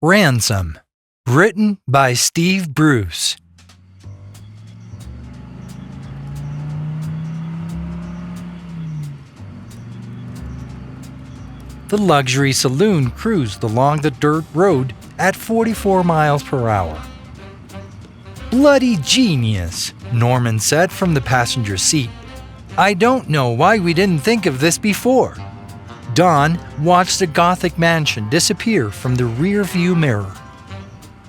Ransom, written by Steve Bruce. The luxury saloon cruised along the dirt road at 44 miles per hour. "Bloody genius," Norman said from the passenger seat. "I don't know why we didn't think of this before." Don watched the Gothic mansion disappear from the rear-view mirror.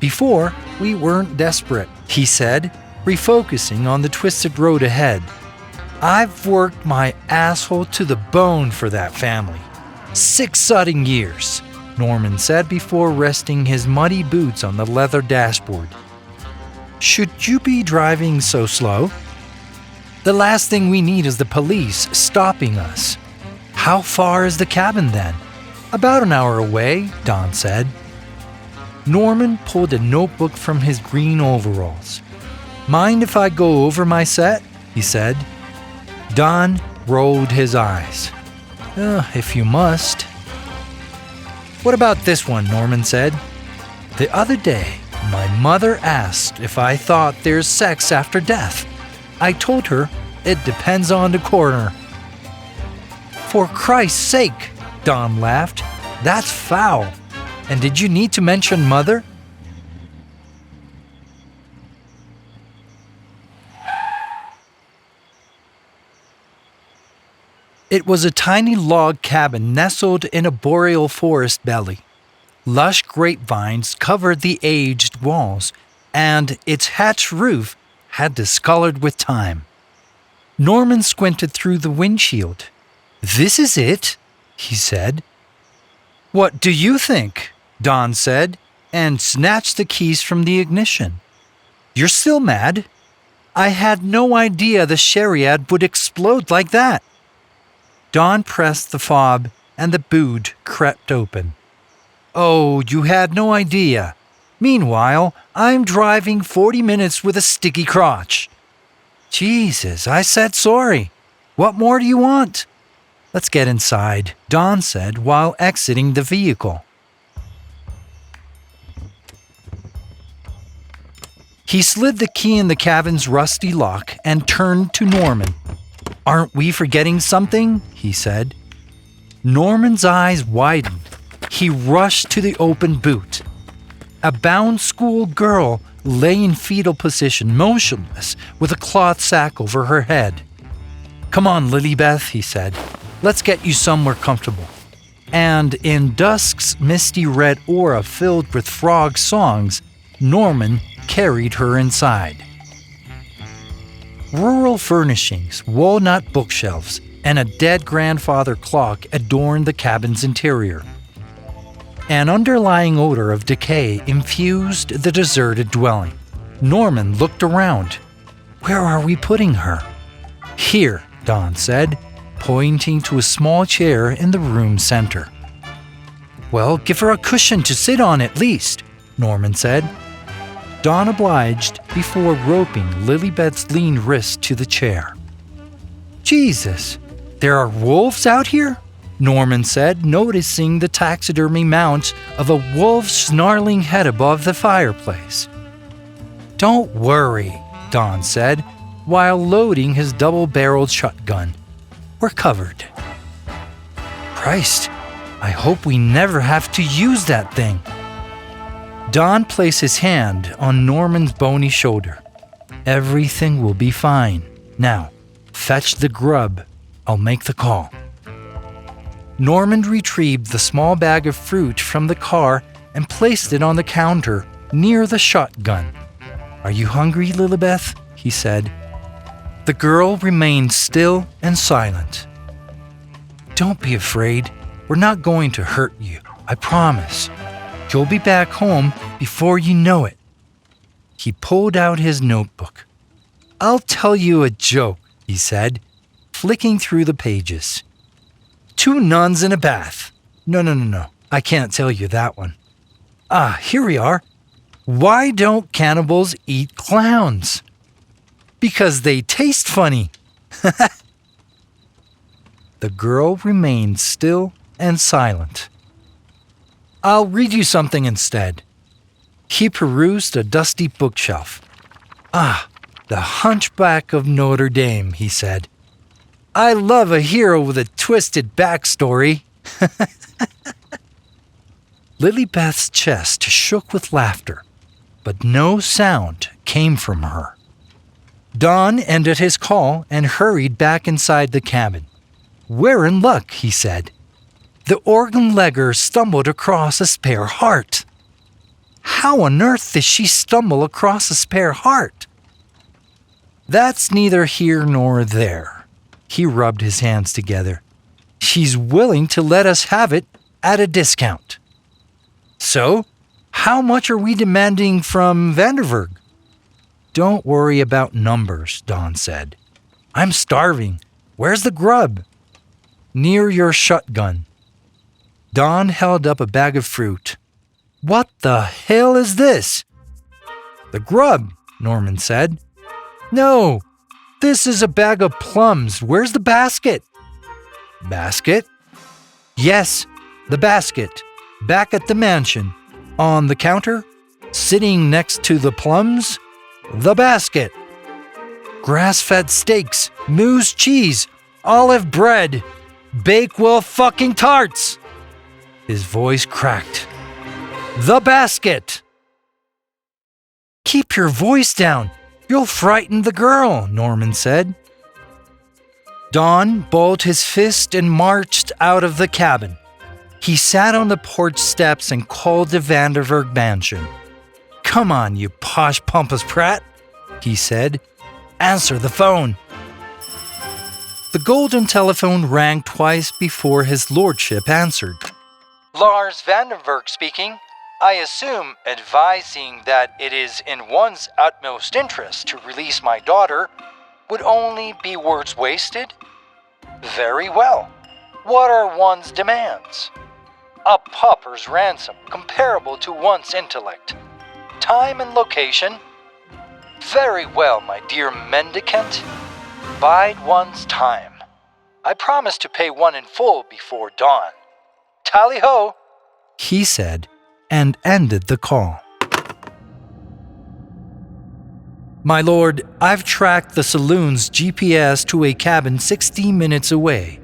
"Before, we weren't desperate," he said, refocusing on the twisted road ahead. "I've worked my asshole to the bone for that family. 6 sudden years," Norman said before resting his muddy boots on the leather dashboard. "Should you be driving so slow?" "The last thing we need is the police stopping us." "How far is the cabin then?" "About an hour away," Don said. Norman pulled a notebook from his green overalls. "Mind if I go over my set?" he said. Don rolled his eyes. If you must." "What about this one?" Norman said. "The other day, my mother asked if I thought there's sex after death. I told her it depends on the coroner." "For Christ's sake," Don laughed. "That's foul. And did you need to mention mother?" It was a tiny log cabin nestled in a boreal forest belly. Lush grapevines covered the aged walls, and its hatched roof had discolored with time. Norman squinted through the windshield. "This is it," he said. "What do you think?" Don said, and snatched the keys from the ignition. "You're still mad? I had no idea the Chariad would explode like that." Don pressed the fob, and the boot crept open. "Oh, you had no idea. Meanwhile, I'm driving 40 minutes with a sticky crotch." "Jesus, I said sorry. What more do you want?" "Let's get inside," Don said while exiting the vehicle. He slid the key in the cabin's rusty lock and turned to Norman. "Aren't we forgetting something?" he said. Norman's eyes widened. He rushed to the open boot. A bound school girl lay in fetal position, motionless, with a cloth sack over her head. "Come on, Lilybeth," he said. "Let's get you somewhere comfortable." And in dusk's misty red aura filled with frog songs, Norman carried her inside. Rural furnishings, walnut bookshelves, and a dead grandfather clock adorned the cabin's interior. An underlying odor of decay infused the deserted dwelling. Norman looked around. "Where are we putting her?" "Here," Don said, pointing to a small chair in the room's center. "Well, give her a cushion to sit on at least," Norman said. Don obliged before roping Lilybeth's lean wrist to the chair. "Jesus, there are wolves out here?" Norman said, noticing the taxidermy mount of a wolf's snarling head above the fireplace. "Don't worry," Don said, while loading his double-barreled shotgun. "We're covered." "Christ, I hope we never have to use that thing." Don placed his hand on Norman's bony shoulder. "Everything will be fine. Now, fetch the grub. I'll make the call." Norman retrieved the small bag of fruit from the car and placed it on the counter near the shotgun. "Are you hungry, Lilybeth?" he said. The girl remained still and silent. "Don't be afraid. We're not going to hurt you, I promise. You'll be back home before you know it." He pulled out his notebook. "I'll tell you a joke," he said, flicking through the pages. 2 nuns in a bath. No. I can't tell you that one. Here we are. Why don't cannibals eat clowns? Because they taste funny. The girl remained still and silent. I'll read you something instead." He perused a dusty bookshelf. "Ah, The Hunchback of Notre Dame," he said. "I love a hero with a twisted backstory." Lilybeth's chest shook with laughter, but no sound came from her. Don ended his call and hurried back inside the cabin. "We're in luck," he said. "The organ legger stumbled across a spare heart." "How on earth did she stumble across a spare heart?" "That's neither here nor there." He rubbed his hands together. "She's willing to let us have it at a discount." "So, how much are we demanding from Vandenberg?" "Don't worry about numbers," Don said. "I'm starving. Where's the grub?" "Near your shotgun." Don held up a bag of fruit. "What the hell is this?" "The grub," Norman said. "No, this is a bag of plums. Where's the basket?" "Basket?" "Yes, the basket. Back at the mansion. On the counter, sitting next to the plums. The basket. Grass-fed steaks, moose cheese, olive bread, Bakewell fucking tarts." His voice cracked. "The basket!" "Keep your voice down. You'll frighten the girl," Norman said. Don balled his fist and marched out of the cabin. He sat on the porch steps and called the Vandenberg mansion. "Come on, you posh pompous prat," he said. "Answer the phone." The golden telephone rang twice before his lordship answered. "Lars Vandenberg speaking. I assume advising that it is in one's utmost interest to release my daughter would only be words wasted? Very well. What are one's demands? A pauper's ransom comparable to one's intellect. Time and location? Very well, my dear mendicant. Bide one's time. I promise to pay one in full before dawn. Tally-ho," he said, and ended the call. "My lord, I've tracked the saloon's GPS to a cabin 60 minutes away,"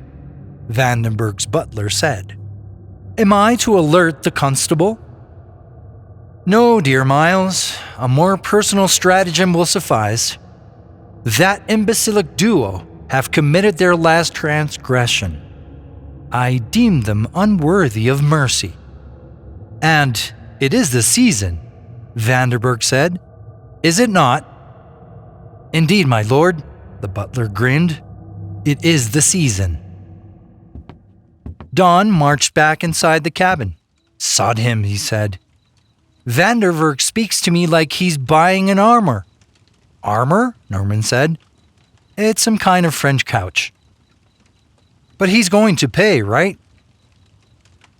Vandenberg's butler said. "Am I to alert the constable?" "No, dear Miles. A more personal stratagem will suffice. That imbecilic duo have committed their last transgression. I deem them unworthy of mercy. And it is the season," Vandenberg said. "Is it not?" "Indeed, my lord," the butler grinned. "It is the season." Don marched back inside the cabin. "Sod him," he said. "Vandenberg speaks to me like he's buying an armor." "Armor?" Norman said. "It's some kind of French couch." "But he's going to pay, right?"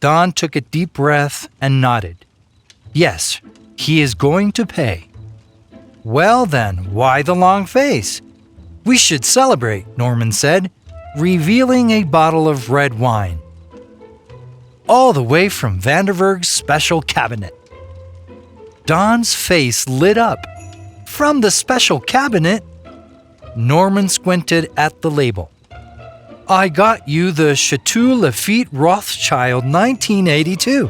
Don took a deep breath and nodded. "Yes, he is going to pay." "Well then, why the long face?" "We should celebrate," Norman said, revealing a bottle of red wine. "All the way from Vandenberg's special cabinet." Don's face lit up. "From the special cabinet?" Norman squinted at the label. "I got you the Chateau Lafite Rothschild 1982.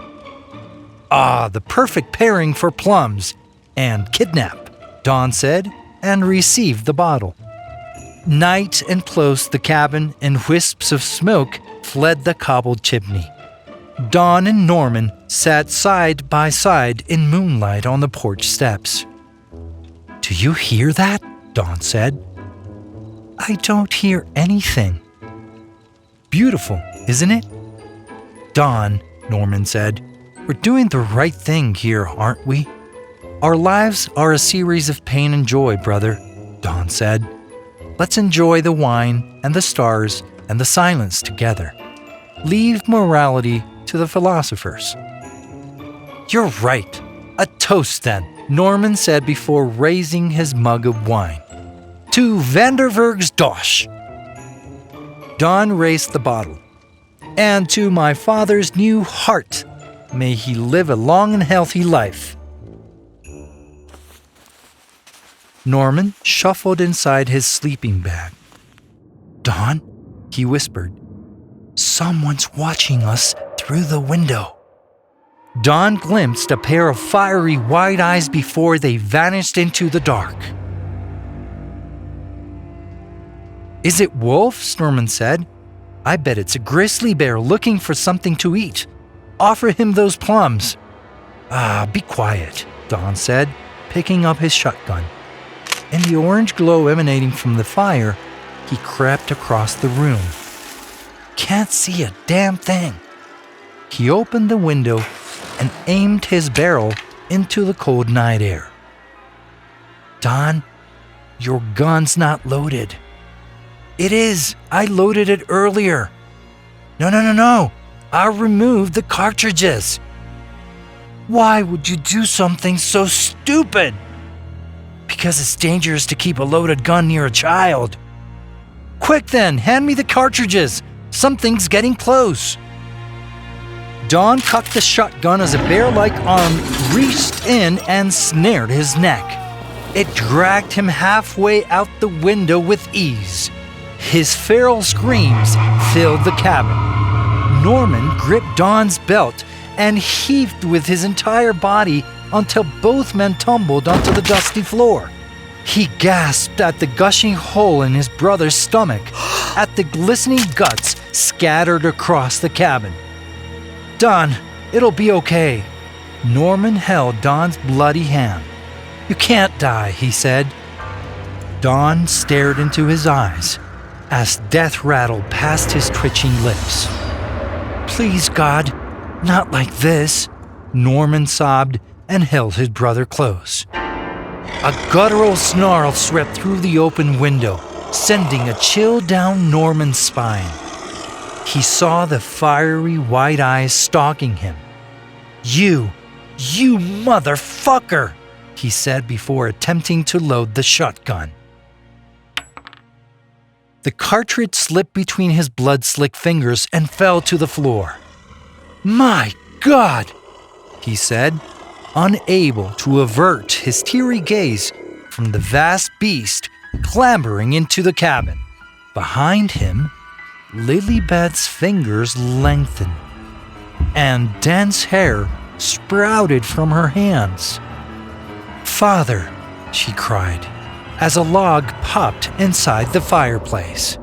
Ah, the perfect pairing for plums and kidnap," Don said, and received the bottle. Night enclosed the cabin, and wisps of smoke fled the cobbled chimney. Don and Norman sat side by side in moonlight on the porch steps. "Do you hear that?" Don said. "I don't hear anything." "Beautiful, isn't it?" "Don," Norman said, "we're doing the right thing here, aren't we?" "Our lives are a series of pain and joy, brother," Don said. "Let's enjoy the wine and the stars and the silence together. Leave morality to the philosophers." "You're right. A toast, then," Norman said before raising his mug of wine. "To Vandenberg's dosh." Don raised the bottle. "And to my father's new heart," May he live a long and healthy life. Norman shuffled inside his sleeping bag. "Dawn," he whispered, "someone's watching us through the window." Dawn glimpsed a pair of fiery white eyes before they vanished into the dark. "Is it wolves?" Norman said. "I bet it's a grizzly bear looking for something to eat. Offer him those plums." Be quiet," Dawn said, picking up his shotgun. In the orange glow emanating from the fire, he crept across the room. "Can't see a damn thing." He opened the window and aimed his barrel into the cold night air. "Dawn, your gun's not loaded." "It is. I loaded it earlier." No. I removed the cartridges." "Why would you do something so stupid?" "Because it's dangerous to keep a loaded gun near a child." "Quick then, hand me the cartridges. Something's getting close." Dawn cocked the shotgun as a bear-like arm reached in and snared his neck. It dragged him halfway out the window with ease. His feral screams filled the cabin. Norman gripped Dawn's belt and heaved with his entire body until both men tumbled onto the dusty floor. He gasped at the gushing hole in his brother's stomach, at the glistening guts scattered across the cabin. "Dawn, it'll be okay." Norman held Dawn's bloody hand. "You can't die," he said. Dawn stared into his eyes as death rattled past his twitching lips. "Please, God, not like this," Norman sobbed and held his brother close. A guttural snarl swept through the open window, sending a chill down Norman's spine. He saw the fiery white eyes stalking him. You motherfucker," he said before attempting to load the shotgun. The cartridge slipped between his blood-slicked fingers and fell to the floor. "My God," he said, unable to avert his teary gaze from the vast beast clambering into the cabin. Behind him, Lilybeth's fingers lengthened, and dense hair sprouted from her hands. "Father," she cried, as a log popped inside the fireplace.